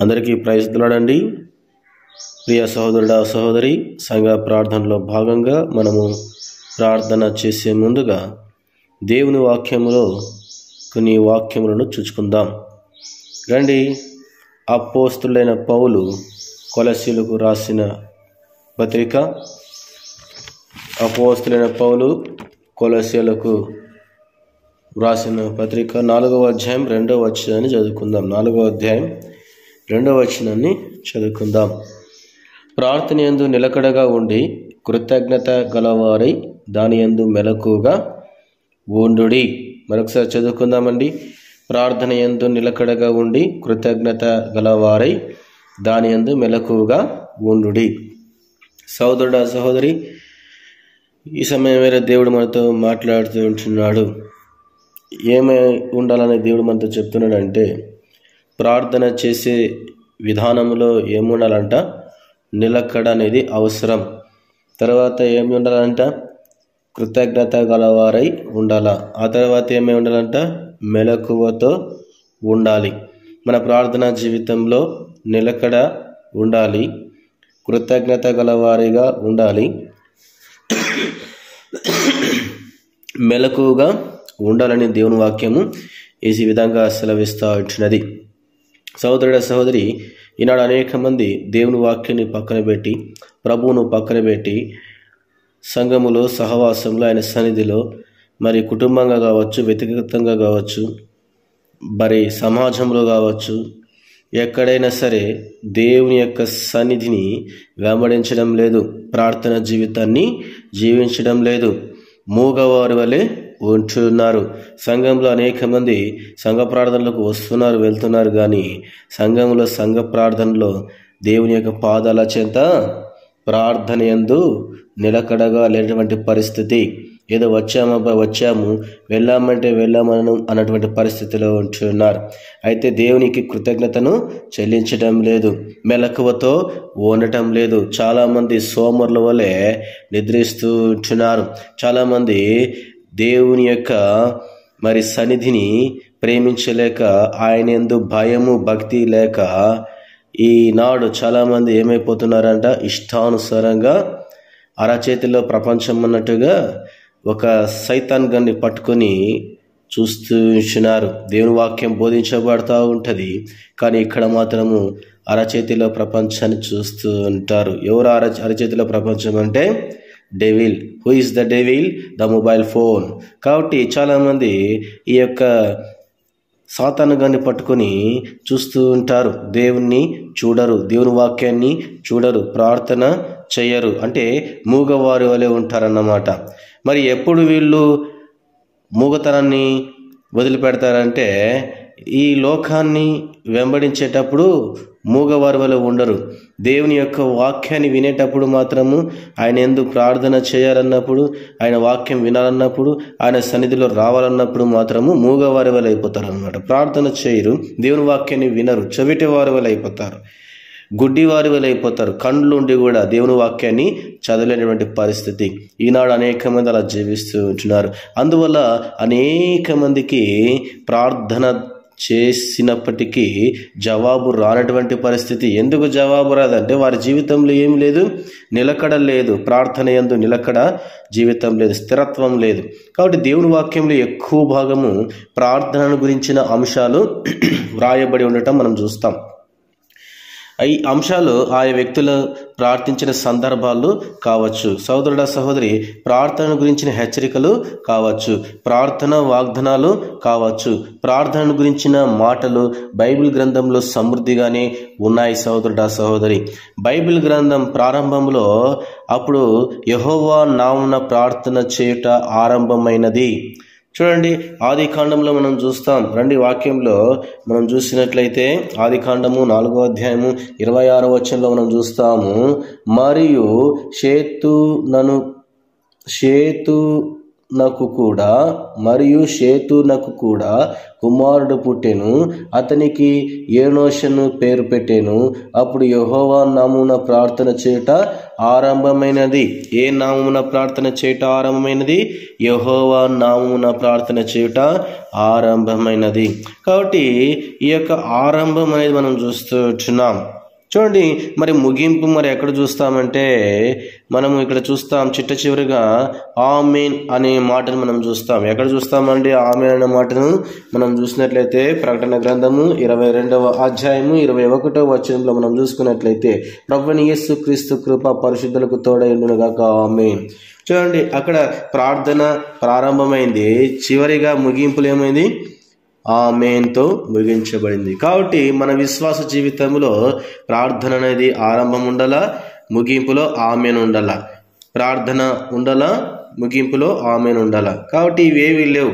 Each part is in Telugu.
అందరికీ ప్రైజ్ దిలాడండి. ప్రియ సహోదరుడా సహోదరి, సంఘ ప్రార్థనలో భాగంగా మనము ప్రార్థన చేసే ముందుగా దేవుని వాక్యములో కొన్ని వాక్యములను చూచుకుందాం. రండి. అపోస్తలుడైన పౌలు కొలస్సీలకు రాసిన పత్రిక, అపోస్తలుడైన పౌలు కొలస్సీలకు రాసిన పత్రిక 4వ అధ్యాయం 2వ వచనాన్ని చదువుకుందాం. 4వ అధ్యాయం 2వ వచనాన్ని చదువుకుందాం. ప్రార్థన యందు నిలకడగా ఉండి కృతజ్ఞత గలవారై దాని యందు మెలకుగా ఉండుడి. మరొకసారి చదువుకుందామండి. ప్రార్థన యందు నిలకడగా ఉండి కృతజ్ఞత గలవారై దాని యందు మెలకుగా ఉండుడి. సహోదరుడా సహోదరి, ఈ సమయం వేరే దేవుడు మనతో మాట్లాడుతూ ఉంటున్నాడు. ఏమై ఉండాలని దేవుడు మనతో చెప్తున్నాడంటే, ప్రార్థన చేసే విధానంలో ఏముండాలంట? నిలకడ అనేది అవసరం. తర్వాత ఏమి ఉండాలంట? కృతజ్ఞత గలవారై ఉండాలా. ఆ తర్వాత ఏమై ఉండాలంట? మెలకువతో ఉండాలి. మన ప్రార్థనా జీవితంలో నిలకడ ఉండాలి, కృతజ్ఞత గలవారిగా ఉండాలి, మెలకువగా ఉండాలని దేవుని వాక్యము ఈ విధంగా సెలవిస్తూ ఉంటున్నది. సహోదరుడ సహోదరి, ఈనాడు అనేక మంది దేవుని వాక్యాన్ని పక్కన పెట్టి, ప్రభువును పక్కన పెట్టి, సంఘములో సహవాసంలో ఆయన సన్నిధిలో మరి కుటుంబంగా కావచ్చు, వ్యక్తిగతంగా కావచ్చు, మరి సమాజంలో కావచ్చు, ఎక్కడైనా సరే దేవుని యొక్క సన్నిధిని వెంబడించడం లేదు, ప్రార్థన జీవితాన్ని జీవించడం లేదు, మూగవారి వలె ఉంటున్నారు. సంఘంలో అనేక మంది సంఘ ప్రార్థనలకు వస్తున్నారు, వెళ్తున్నారు, కానీ సంఘంలో సంఘ ప్రార్థనలో దేవుని యొక్క పాదాల చెంత ప్రార్థన యందు నిలకడగా లేనటువంటి పరిస్థితి. ఏదో వచ్చాము వెళ్ళామంటే వెళ్ళామను అన్నటువంటి పరిస్థితిలో ఉంటున్నారు. అయితే దేవునికి కృతజ్ఞతను చెల్లించడం లేదు, మెలకువతో ఉండటం లేదు. చాలామంది సోమరుల వలె నిద్రిస్తూ ఉంటున్నారు. చాలామంది దేవుని యొక్క మరి సన్నిధిని ప్రేమించలేక, ఆయన యందు భయము భక్తి లేక ఈనాడు చాలామంది ఏమైపోతున్నారంట? ఇష్టానుసారంగా అరచేతిలో ప్రపంచం అన్నట్టుగా ఒక సైతాన్ గన్ని పట్టుకొని చూస్తూ ఉంటున్నారు. దేవుని వాక్యం బోధించబడుతూ ఉంటుంది, కానీ ఇక్కడ మాత్రము అరచేతిలో ప్రపంచాన్ని చూస్తూ ఉంటారు. ఎవరు అరచేతిలో ప్రపంచం అంటే? Devil. Who is the devil? The mobile phone. కాబట్టి చాలామంది ఈ యొక్క సాతాను గాన్ని పట్టుకొని చూస్తూ ఉంటారు, దేవుణ్ణి చూడరు, దేవుని వాక్యాన్ని చూడరు, ప్రార్థన చేయరు. అంటే మూగవారి వలె ఉంటారన్నమాట. మరి ఎప్పుడు వీళ్ళు మూగతనాన్ని వదిలిపెడతారంటే, ఈ లోకాన్ని వెంబడించేటప్పుడు మూగవారి వలె ఉండరు. దేవుని యొక్క వాక్యాన్ని వినేటప్పుడు మాత్రము, ఆయన ఎందుకు ప్రార్థన చేయాలన్నప్పుడు, ఆయన వాక్యం వినాలన్నప్పుడు, ఆయన సన్నిధిలో రావాలన్నప్పుడు మాత్రము మూగవారి వలె అయిపోతారు అన్నమాట. ప్రార్థన చేయరు, దేవుని వాక్యాన్ని వినరు, చెవిటి వారి వలె అయిపోతారు, గుడ్డి వారి వలె అయిపోతారు. కండ్లు ఉండి కూడా దేవుని వాక్యాన్ని చదవలేనటువంటి పరిస్థితి. ఈనాడు అనేక మంది అలా జీవిస్తూ ఉంటున్నారు. అందువల్ల అనేక మందికి ప్రార్థన చేసినప్పటికీ జవాబు రానటువంటి పరిస్థితి. ఎందుకు జవాబు రాదంటే, వారి జీవితంలో ఏం లేదు, నిలకడ లేదు. ప్రార్థన యందు నిలకడ జీవితం లేదు, స్థిరత్వం లేదు. కాబట్టి దేవుని వాక్యంలో ఎక్కువ భాగము ప్రార్థనను గురించిన అంశాలు వ్రాయబడి ఉండటం మనం చూస్తాం. ఈ అంశాలు ఆయా వ్యక్తులు ప్రార్థించిన సందర్భాలు కావచ్చు, సహోదరుడ సహోదరి, ప్రార్థన గురించిన హెచ్చరికలు కావచ్చు, ప్రార్థన వాగ్దానాలు కావచ్చు, ప్రార్థన గురించిన మాటలు బైబిల్ గ్రంథంలో సమృద్ధిగానే ఉన్నాయి. సహోదరుడ సహోదరి, బైబిల్ గ్రంథం ప్రారంభంలో అప్పుడు యెహోవా నామమున ప్రార్థన చేయుట ఆరంభమైనది. చూడండి, ఆది కాండంలో మనం చూస్తాం. రండి, వాక్యంలో మనం చూసినట్లయితే ఆది కాండము 4వ అధ్యాయము 26వ వచనంలో మనం చూస్తాము. మరియు షేతు నకు కూడా మరియు షేతునకు కూడా కుమారుడు పుట్టెను. అతనికి ఏనోషను పేరు పెట్టెను. అప్పుడు యెహోవా నామమున ప్రార్థన చేయుట ఆరంభమైనది. ఏ నామమున ప్రార్థన చేయుట ఆరంభమైనది? యెహోవా నామమున ప్రార్థన చేయుట ఆరంభమైనది. కాబట్టి ఈ యొక్క ఆరంభం అనేది మనం చూస్తున్నాం. చూడండి, మరి ముగింపు మరి ఎక్కడ చూస్తామంటే మనము ఇక్కడ చూస్తాం, చిట్ట చివరిగా ఆమేన్ అనే మాటను మనం చూస్తాం. ఎక్కడ చూస్తామండి ఆమేన్ అనే మాటను? మనం చూసినట్లయితే ప్రకటన గ్రంథము 22వ అధ్యాయము 21వ వచనంలో మనం చూసుకున్నట్లయితే, ప్రభువైన యేసుక్రీస్తు కృప పరిశుద్ధులకు తోడైండును గాక ఆమేన్. చూడండి, అక్కడ ప్రార్థన ప్రారంభమైంది, చివరిగా ముగింపులు ఏమైంది? ఆమేన్తో ముగించబడింది. కాబట్టి మన విశ్వాస జీవితంలో ప్రార్థన అనేది ఆరంభం ఉండాలా, ముగింపులో ఆమేన్ ఉండాలా. ప్రార్థన ఉండాలా, ముగింపులో ఆమేన్ ఉండాలా. కాబట్టి ఇవేవి లేవు.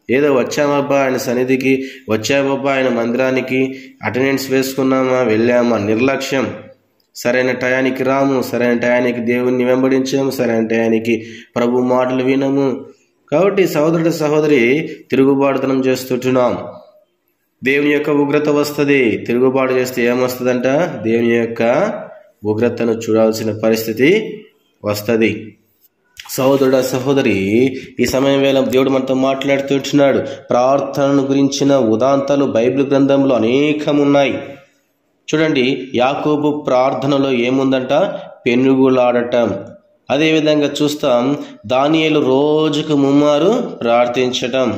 ఏదో వచ్చామబ్బా ఆయన సన్నిధికి, వచ్చామబ్బా ఆయన మందిరానికి, అటెండెన్స్ వేసుకున్నామా, వెళ్ళామా, నిర్లక్ష్యం. సరైన టయానికి రాము, సరైన టయానికి దేవుణ్ణి వెంబడించాము, సరైన టయానికి ప్రభు మాటలు వినము. కాబట్టి సహోదరుడు సహోదరి, తిరుగుబాటుతనం చేస్తుంటున్నాం. దేవుని యొక్క ఉగ్రత వస్తుంది. తిరుగుబాటు చేస్తే ఏమొస్తుందంట? దేవుని యొక్క ఉగ్రతను చూడాల్సిన పరిస్థితి వస్తుంది. సహోదరుడు సహోదరి, ఈ సమయం వేళ దేవుడు మనతో మాట్లాడుతుంటున్నాడు. ప్రార్థనను గురించిన ఉదాంతాలు బైబిల్ గ్రంథంలో అనేకం ఉన్నాయి. చూడండి, యాకోబు ప్రార్థనలో ఏముందంట? పెనుగులాడటం. అదేవిధంగా చూస్తాం, దానియేలు రోజుకు 3 మారు ప్రార్థించటం.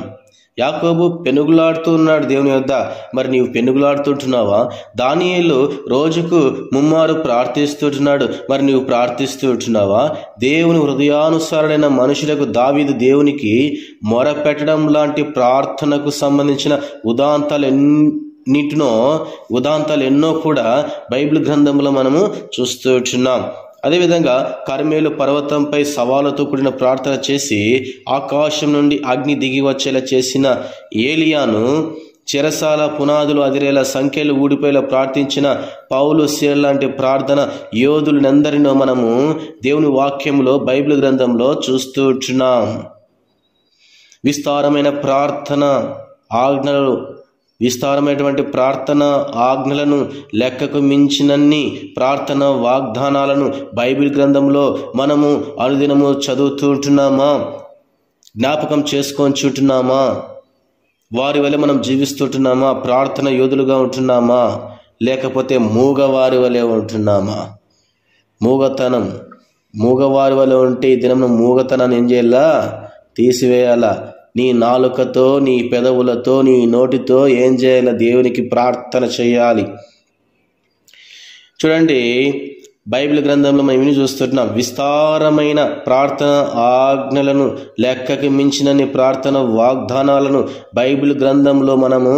యాకోబు పెనుగులాడుతూ ఉన్నాడు దేవుని వద్ద. మరి నీవు పెనుగులాడుతుంటున్నావా? దానియేలు రోజుకు 3 మారు ప్రార్థిస్తుంటున్నాడు. మరి నీవు ప్రార్థిస్తుంటున్నావా? దేవుని హృదయానుసారుడైన మనుషులకు దావీదు దేవునికి మొరపెట్టడం లాంటి ప్రార్థనకు సంబంధించిన ఉదాంతాలు ఎన్నో కూడా బైబిల్ గ్రంథంలో మనము చూస్తున్నాం. అదేవిధంగా కర్మేలు పర్వతంపై సవాలుతో కూడిన ప్రార్థన చేసి ఆకాశం నుండి అగ్ని దిగి వచ్చేలా చేసిన ఏలియాను, చెరసాల పునాదులు అదిరేలా, సంఖ్యలు ఊడిపోయేలా ప్రార్థించిన పౌలు, శీల లాంటి ప్రార్థన యోధులందరినో మనము దేవుని వాక్యంలో బైబిల్ గ్రంథంలో చూస్తున్నాం. విస్తారమైనటువంటి ప్రార్థన ఆజ్ఞలను, లెక్కకు మించినన్ని ప్రార్థన వాగ్దానాలను బైబిల్ గ్రంథంలో మనము అనుదినము చదువుతుంటున్నామా? జ్ఞాపకం చేసుకొంచుంటున్నామా? వారి వల్ల మనం జీవిస్తుంటున్నామా? ప్రార్థన యోధులుగా ఉంటున్నామా? లేకపోతే మూగవారి వలె ఉంటున్నామా? మూగవారి వలె ఉంటే ఈ దినం మూగతనాన్ని ఏం చేయాలా? తీసివేయాలా. నీ నాలుకతో, నీ పెదవులతో, నీ నోటితో ఏం చేయాలి? దేవునికి ప్రార్థన చేయాలి. చూడండి, బైబిల్ గ్రంథంలో మనం ఇవన్నీ చూస్తున్నాం. విస్తారమైన ప్రార్థన ఆజ్ఞలను, లెక్కకి మించినన్ని ప్రార్థన వాగ్దానాలను బైబిల్ గ్రంథంలో మనము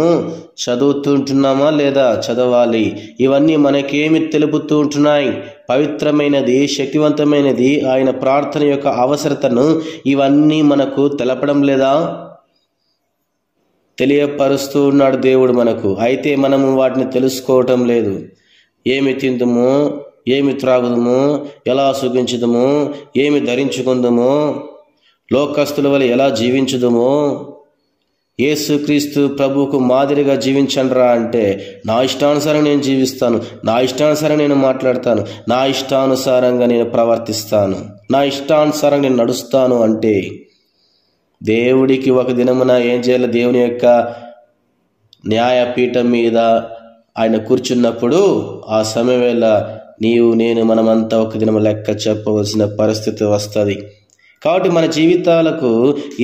చదువుతుంటున్నామా లేదా? చదవాలి. ఇవన్నీ మనకేమి తెలుపుతూ ఉంటున్నాయి? పవిత్రమైనది, శక్తివంతమైనది ఆయన ప్రార్థన యొక్క అవసరతను ఇవన్నీ మనకు తెలపడం లేదా? తెలియపరుస్తూ ఉన్నాడు దేవుడు మనకు. అయితే మనము వాటిని తెలుసుకోవటం లేదు. ఏమి తిందుము, ఏమి త్రాగుదము, ఎలా సుఖించుదము, ఏమి ధరించుకుందము, లోకస్తుల వల్ల ఎలా జీవించుదము, యేసుక్రీస్తు ప్రభువుకు మాదిరిగా జీవించండిరా అంటే, నా ఇష్టానుసారం నేను జీవిస్తాను, నా ఇష్టానుసారం నేను మాట్లాడతాను, నా ఇష్టానుసారంగా నేను ప్రవర్తిస్తాను, నా ఇష్టానుసారం నేను నడుస్తాను అంటే, దేవుడికి ఒక దినమున ఏం చేయాలి? దేవుని యొక్క న్యాయపీఠం మీద ఆయన కూర్చున్నప్పుడు ఆ సమయం వేళ నీవు, నేను, మనమంతా ఒక దినం లెక్క చెప్పవలసిన పరిస్థితి వస్తుంది. కాబట్టి మన జీవితాలకు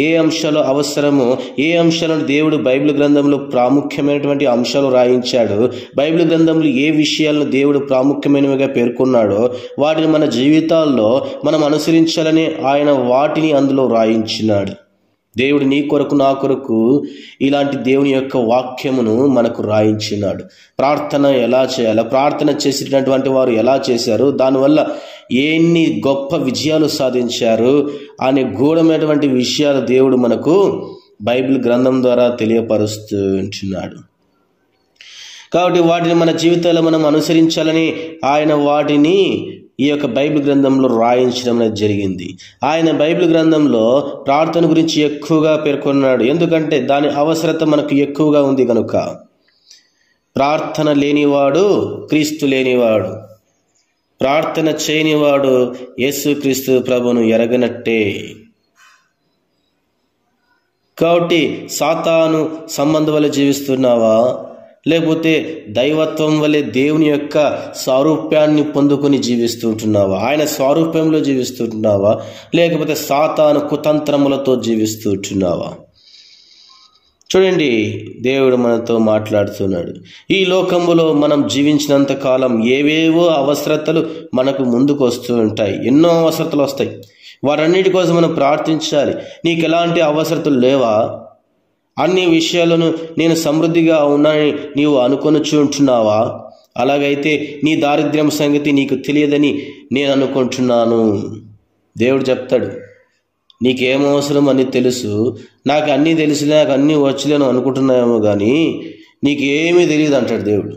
ఏ అంశాలు అవసరమో, ఏ అంశాలను దేవుడు బైబిల్ గ్రంథంలో ప్రాముఖ్యమైనటువంటి అంశాలు రాయించాడు, బైబిల్ గ్రంథంలో ఏ విషయాలను దేవుడు ప్రాముఖ్యమైనవిగా పేర్కొన్నాడో వాటిని మన జీవితాల్లో మనం అనుసరించాలని ఆయన వాటిని అందులో రాయించినాడు. దేవుడు నీ కొరకు, నా కొరకు ఇలాంటి దేవుని యొక్క వాక్యమును మనకు రాయించినాడు. ప్రార్థన ఎలా చేయాలో, ప్రార్థన చేసినటువంటి వారు ఎలా చేశారు, దానివల్ల ఎన్ని గొప్ప విజయాలు సాధించారు అనే గూఢమైనటువంటి విషయాలు దేవుడు మనకు బైబిల్ గ్రంథం ద్వారా తెలియపరుస్తూ ఉంటున్నాడు. కాబట్టి వాటిని మన జీవితాల్లో మనం అనుసరించాలని ఆయన వాటిని ఈ యొక్క బైబిల్ గ్రంథంలో రాయించడం అనేది జరిగింది. ఆయన బైబిల్ గ్రంథంలో ప్రార్థన గురించి ఎక్కువగా పేర్కొన్నాడు. ఎందుకంటే దాని అవసరత మనకు ఎక్కువగా ఉంది కనుక. ప్రార్థన లేనివాడు క్రీస్తు లేనివాడు, ప్రార్థన చేయనివాడు యేసుక్రీస్తు ప్రభును ఎరగనట్టే. కాబట్టి సాతాను సంబంధం వల్ల జీవిస్తున్నావా, లేకపోతే దైవత్వం వల్లే దేవుని యొక్క సారూప్యాన్ని పొందుకొని జీవిస్తుంటున్నావా? ఆయన స్వరూప్యంలో జీవిస్తుంటున్నావా, లేకపోతే సాతాను కుతంత్రములతో జీవిస్తుంటున్నావా? చూడండి, దేవుడు మనతో మాట్లాడుతున్నాడు. ఈ లోకములో మనం జీవించినంత కాలం ఏవేవో అవసరతలు మనకు ముందుకు వస్తూ ఉంటాయి. ఎన్నో అవసరతలు వస్తాయి. వాటన్నిటి కోసం మనం ప్రార్థించాలి. నీకు ఎలాంటి అవసరతలు లేవా? అన్ని విషయాలను నేను సమృద్ధిగా ఉన్నానని నీవు అనుకొనుచు ఉంటున్నావా? అలాగైతే నీ దారిద్ర్యం సంగతి నీకు తెలియదని నేను అనుకుంటున్నాను. దేవుడు చెప్తాడు, నీకేమవసరం అని తెలుసు, నాకు అన్నీ తెలిసి, నాకు అన్నీ వచ్చలేను అనుకుంటున్నాయేమో కానీ నీకేమీ తెలియదు అంటాడు దేవుడు.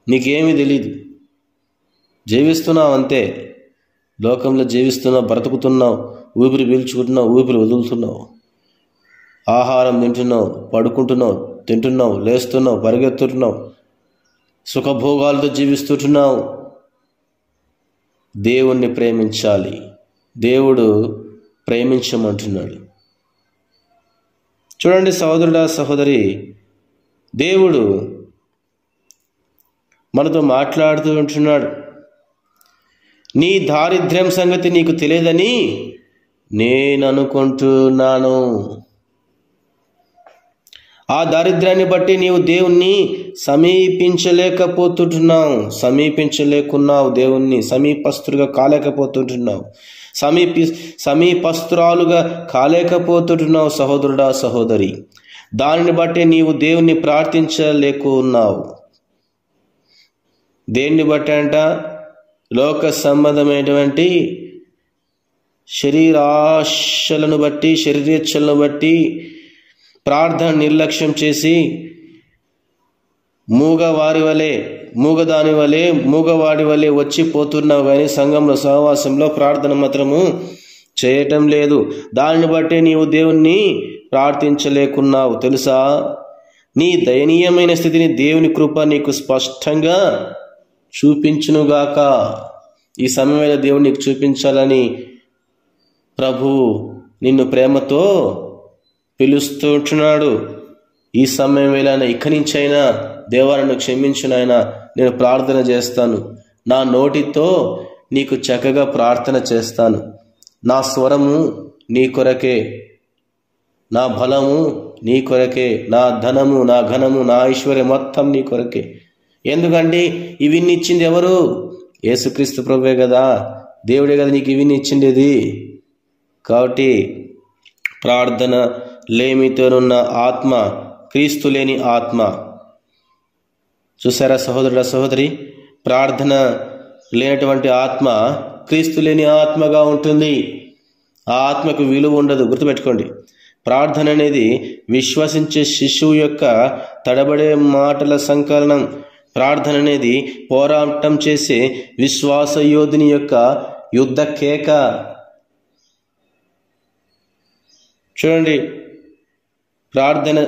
నీకేమీ తెలియదు, జీవిస్తున్నావు అంతే. లోకంలో జీవిస్తున్నావు, బ్రతుకుతున్నావు, ఊపిరి పీల్చుకుంటున్నావు, ఊపిరి వదులుతున్నావు, ఆహారం తింటున్నావు, పడుకుంటున్నావు, తింటున్నావు, లేస్తున్నావు, పరిగెత్తుతున్నావు, సుఖభోగాలతో జీవిస్తుంటున్నావు. దేవుణ్ణి ప్రేమించాలి. దేవుడు ప్రేమించమంటున్నాడు. చూడండి సహోదరుడా, సహోదరి, దేవుడు మనతో మాట్లాడుతూ ఉంటున్నాడు. నీ దారిద్ర్యం సంగతి నీకు తెలియదని నేను అనుకుంటున్నాను. ఆ దారిద్ర్యాన్ని బట్టి నీవు దేవుణ్ణి సమీపించలేకున్నావు. దేవుణ్ణి సమీపస్తులుగా కాలేకపోతుంటున్నావు, సమీపస్తురాలుగా కాలేకపోతుంటున్నావు. సహోదరుడా, సహోదరి, దానిని బట్టి నీవు దేవుణ్ణి ప్రార్థించలేకున్నావు. దేన్ని బట్టి అంట? లోక సంబంధమైనటువంటి శరీరాశలను బట్టి, శరీరేచ్ఛలను బట్టి ప్రార్థన నిర్లక్ష్యం చేసి మూగవాడి వలె వచ్చి పోతున్నావు కానీ సంఘంలో, సహవాసంలో ప్రార్థన మాత్రము చేయటం లేదు. దానిని బట్టి నీవు దేవుణ్ణి ప్రార్థించలేకున్నావు. తెలుసా, నీ దయనీయమైన స్థితిని దేవుని కృప నీకు స్పష్టంగా చూపించునుగాక. ఈ సమయంలో దేవుడు నీకు చూపించాలని ప్రభువు నిన్ను ప్రేమతో పిలుస్తూ ఉంటున్నాడు. ఈ సమయం వేళ ఇక్కడి నుంచైనా దేవా నన్ను క్షమించు నాయనా, నేను ప్రార్థన చేస్తాను, నా నోటితో నీకు చక్కగా ప్రార్థన చేస్తాను, నా స్వరము నీ కొరకే, నా బలము నీ కొరకే, నా ధనము, నా ఘనము, నా ఐశ్వర్యం మొత్తం నీ కొరకే. ఎందుకంటే ఇవన్నీ ఇచ్చింది ఎవరు? యేసుక్రీస్తు ప్రభువే కదా, దేవుడే కదా నీకు ఇవన్నీ ఇచ్చిండేది. కాబట్టి ప్రార్థన లేమితోనున్న ఆత్మ క్రీస్తు లేని ఆత్మ. చూసారా సహోదరుడా, సహోదరి, ప్రార్థన లేనటువంటి ఆత్మ క్రీస్తు లేని ఆత్మగా ఉంటుంది. ఆ ఆత్మకు విలువ ఉండదు. గుర్తుపెట్టుకోండి, ప్రార్థన అనేది విశ్వసించే శిశువు యొక్క తడబడే మాటల సంకలనం. ప్రార్థన అనేది పోరాటం చేసే విశ్వాస యోధుని యొక్క యుద్ధ కేక. చూడండి, ప్రార్థన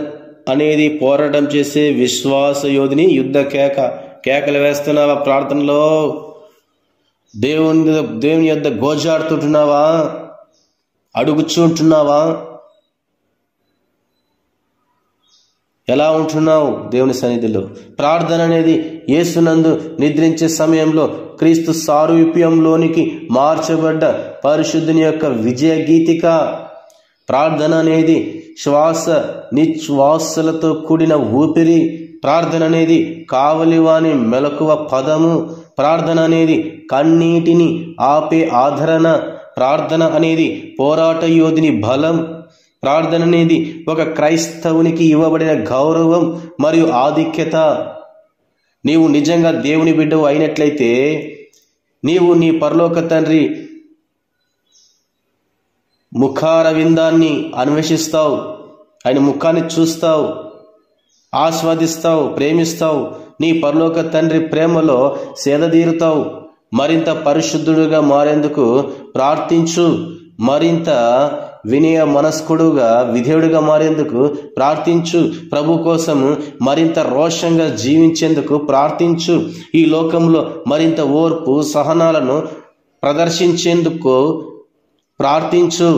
అనేది పోరాటం చేసే విశ్వాస యోధుని యుద్ధ కేక. కేకలు వేస్తున్నావా ప్రార్థనలో? దేవుని యొద్ద గోజాడుతుంటున్నావా? అడుగుచుంటున్నావా? ఎలా ఉంటున్నావు దేవుని సన్నిధిలో? ప్రార్థన అనేది యేసునందు నిద్రించే సమయంలో క్రీస్తు సారూప్యంలోనికి మార్చబడ్డ పరిశుద్ధుని యొక్క విజయ గీతిక. ప్రార్థన అనేది శ్వాస నిశ్వాసలతో కూడిన ఊపిరి. ప్రార్థన అనేది కావలివాని మెలకువ పదము. ప్రార్థన అనేది కన్నీటిని ఆపే ఆదరణ. ప్రార్థన అనేది పోరాట యోధుని బలం. ప్రార్థన అనేది ఒక క్రైస్తవునికి ఇవ్వబడిన గౌరవం మరియు ఆధిక్యత. నీవు నిజంగా దేవుని బిడ్డవు అయినట్లయితే నీవు నీ పరలోక తండ్రి ముఖార విందాన్ని అన్వేషిస్తావు, ఆయన ముఖాన్ని చూస్తావు, ఆస్వాదిస్తావు, ప్రేమిస్తావు. నీ పరలోక తండ్రి ప్రేమలో సేదదీరుతావు. మరింత పరిశుద్ధుడుగా మారేందుకు ప్రార్థించు. మరింత వినయ మనస్కుడుగా విధేయుడిగా మారేందుకు ప్రార్థించు. ప్రభు కోసం మరింత రోషంగా జీవించేందుకు ప్రార్థించు. ఈ లోకంలో మరింత ఓర్పు సహనాలను ప్రదర్శించేందుకు ప్రార్థించు.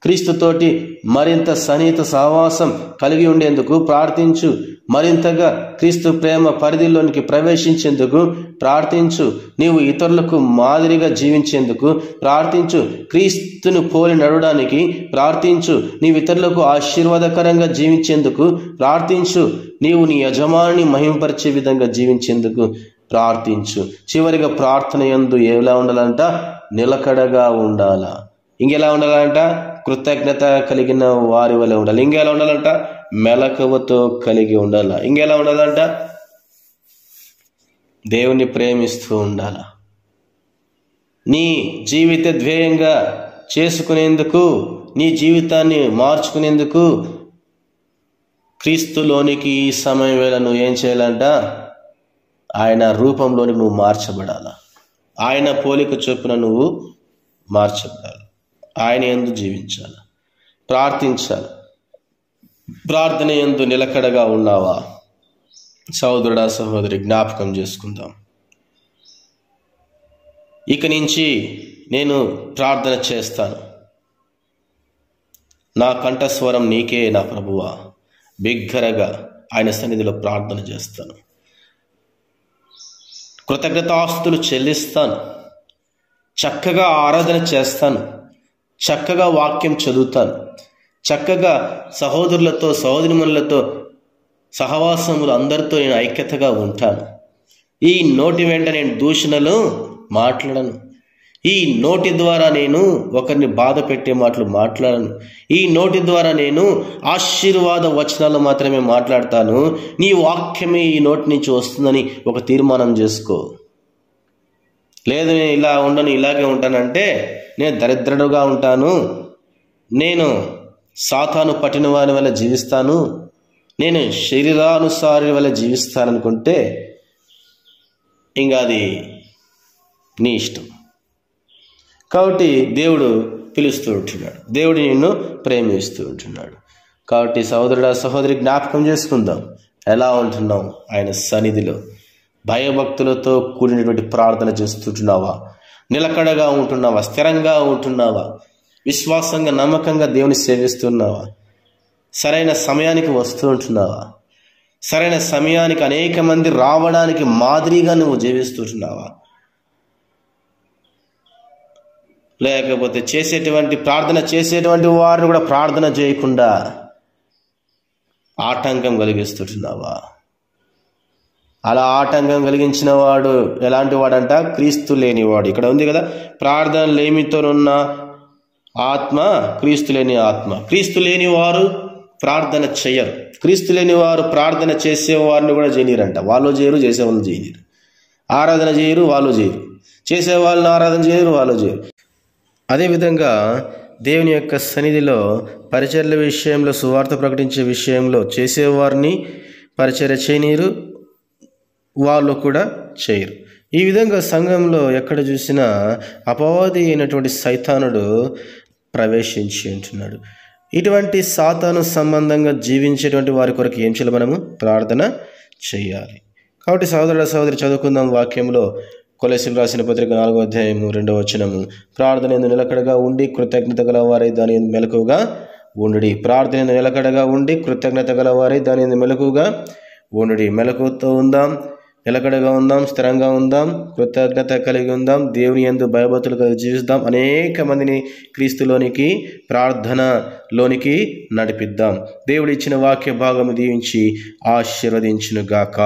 క్రీస్తుతోటి మరింత సన్నిహిత సహవాసం కలిగి ఉండేందుకు ప్రార్థించు. మరింతగా క్రీస్తు ప్రేమ పరిధిలోనికి ప్రవేశించేందుకు ప్రార్థించు. నీవు ఇతరులకు మాదిరిగా జీవించేందుకు ప్రార్థించు. క్రీస్తును పోలి నడవడానికి ప్రార్థించు. నీవు ఇతరులకు ఆశీర్వాదకరంగా జీవించేందుకు ప్రార్థించు. నీవు నీ యజమానిని మహిమపరిచే విధంగా జీవించేందుకు ప్రార్థించు. చివరిగా ప్రార్థన యందు ఎలా ఉండాలంట? నిలకడగా ఉండాలా. ఇంకెలా ఉండాలంట? కృతజ్ఞత కలిగిన వారి వల్ల ఉండాలి. ఇంకెలా ఉండాలంట? మెలకువతో కలిగి ఉండాలా. ఇంకెలా ఉండాలంట? దేవుని ప్రేమిస్తూ ఉండాలా. నీ జీవిత ధ్యేయంగా చేసుకునేందుకు, నీ జీవితాన్ని మార్చుకునేందుకు క్రీస్తులోనికి ఈ సమయం వేళ నువ్వు ఏం చేయాలంట? ఆయన రూపంలోనికి నువ్వు మార్చబడాలా. ఆయన పోలిక చొప్పున నువ్వు మార్చబడాలి. ఆయన యందు జీవించాలి, ప్రార్థించాలి. ప్రార్థన యందు నిలకడగా ఉన్నావా? సహోదరుడా సహోదరి, జ్ఞాపకం చేసుకుందాం. ఇక నుంచి నేను ప్రార్థన చేస్తాను. నా కంఠస్వరం నీకే నా ప్రభువా. బిగ్గరగా ఆయన సన్నిధిలో ప్రార్థన చేస్తాను. కృతజ్ఞతాస్తులు చెల్లిస్తాను. చక్కగా ఆరాధన చేస్తాను. చక్కగా వాక్యం చదువుతాను. చక్కగా సహోదరులతో సహోదరిమణులతో సహవాసములు అందరితో నేను ఐక్యతగా ఉంటాను. ఈ నోటి వెంట నేను దూషణలు మాట్లాడను. ఈ నోటి ద్వారా నేను ఒకరిని బాధ పెట్టే మాటలు మాట్లాడను. ఈ నోటి ద్వారా నేను ఆశీర్వాద వచనాలు మాత్రమే మాట్లాడతాను. నీ వాక్యమే ఈ నోటి నుంచి వస్తుందని ఒక తీర్మానం చేసుకో. లేదు నేను ఇలా ఉండను, ఇలాగే ఉంటానంటే నేను దరిద్రుడుగా ఉంటాను, నేను సాతాను పట్టిన వారి వల్ల జీవిస్తాను, నేను శరీరానుసారి వల్ల జీవిస్తాననుకుంటే ఇంకా అది నీ ఇష్టం. కాబట్టి దేవుడు పిలుస్తూ ఉంటున్నాడు. దేవుడు నిన్ను ప్రేమిస్తూ ఉంటున్నాడు. కాబట్టి సహోదరుడా సహోదరి, జ్ఞాపకం చేసుకుందాం. ఎలా ఉంటున్నావు ఆయన సన్నిధిలో? భయభక్తులతో కూడినటువంటి ప్రార్థన చేస్తుంటున్నావా? నిలకడగా ఉంటున్నావా? స్థిరంగా ఉంటున్నావా? విశ్వాసంగా నమ్మకంగా దేవుని సేవిస్తున్నావా? సరైన సమయానికి వస్తూ ఉంటున్నావా? సరైన సమయానికి అనేక మంది రావడానికి మాదిరిగా నువ్వు జీవిస్తుంటున్నావా? లేకపోతే ప్రార్థన చేసేటువంటి వారిని కూడా ప్రార్థన చేయకుండా ఆటంకం కలిగిస్తుంటున్నావా? అలా ఆటంకం కలిగించిన వాడు ఎలాంటి వాడంట? క్రీస్తు లేనివాడు. ఇక్కడ ఉంది కదా, ప్రార్థన లేమితోనున్న ఆత్మ క్రీస్తు లేని ఆత్మ. క్రీస్తు లేని వారు ప్రార్థన చేయరు. క్రీస్తు లేని వారు ప్రార్థన చేసేవారిని కూడా చేయనీరంట. వాళ్ళు చేయరు, చేసేవాళ్ళు చేయనీరు. ఆరాధన చేయరు, వాళ్ళు చేయరు. చేసేవాళ్ళని ఆరాధన చేయరు, వాళ్ళు చేయరు. అదేవిధంగా దేవుని యొక్క సన్నిధిలో పరిచర్య విషయంలో, సువార్త ప్రకటించే విషయంలో చేసేవారిని పరిచర్య చేయనీరు, వాళ్ళు కూడా చేయరు. ఈ విధంగా సంఘంలో ఎక్కడ చూసినా అపవాది అయినటువంటి సైతానుడు ప్రవేశించి ఉంటున్నాడు. ఇటువంటి సాతాను సంబంధంగా జీవించేటువంటి వారి కొరకు ఏం చేయాలి? మనము ప్రార్థన చేయాలి. కాబట్టి సహోదరుడ సహోదరి, చదువుకుందాం వాక్యంలో. కొలెసీలు రాసిన పత్రిక 4వ అధ్యాయము 2వ వచనము. ప్రార్థన యందు నిలకడగా ఉండి కృతజ్ఞత గలవారై దాని యందు మెలకువగా ఉండుడి. ప్రార్థన యందు నిలకడగా ఉండి కృతజ్ఞత గలవారై దాని యందు మెలకువగా ఉండుడి. మెలకువతో ఉందాం, నిలకడగా ఉందాం, స్థిరంగా ఉందాం, కృతజ్ఞత కలిగి ఉందాం, దేవుని యందు భయభక్తులు కలిగి జీవిస్తాం. అనేక మందిని క్రీస్తులోనికి, ప్రార్థనలోనికి నడిపిద్దాం. దేవుడు ఇచ్చిన వాక్య భాగము దీవించి ఆశీర్వదించునుగాక.